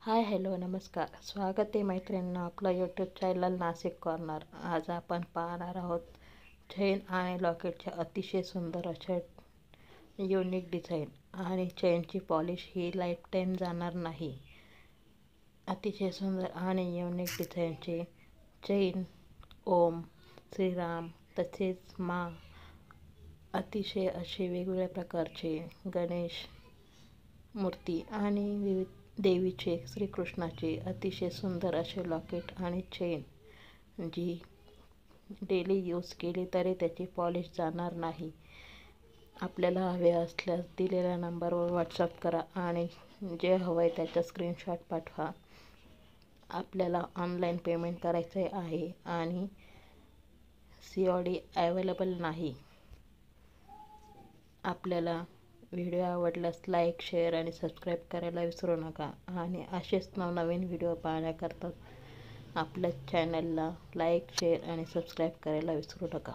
Hi hello नमस्कार. स्वागत आहे मैत्रिणींनो आपलं यूट्यूब चॅनल नाशिक कॉर्नर. आज आपण पाहणार आहोत चेन आणि लॉकेटच्या अतिशय सुंदर अशा युनिक डिझाईन. आणि चेनची पॉलिश ही लाईफ टाईम जाणार नाही. अतिशय सुंदर आणि युनिक डिझाईनचे चेन ओम, श्रीराम तसेच अतिशय असे वेगवेगळ्या प्रकारचे गणेश मूर्ती आणि विविध देवीचे, श्रीकृष्णाचे अतिशय सुंदर असे लॉकेट आणि चेन जी डेली यूज केली तरी त्याची पॉलिश जाणार नाही. आपल्याला हवे असल्यास दिलेल्या नंबरवर व्हॉट्सअप करा आणि जे हवं आहे त्याचा स्क्रीनशॉट पाठवा. आपल्याला ऑनलाईन पेमेंट करायचे आहे आणि COD अवेलेबल नाही. आपल्याला व्हिडिओ आवडल्यास लाईक, शेअर आणि सबस्क्राईब करायला विसरू नका. आणि असेच नवनवीन व्हिडिओ पाहण्याकरता आपल्या चॅनलला लाईक, शेअर आणि सबस्क्राईब करायला विसरू नका.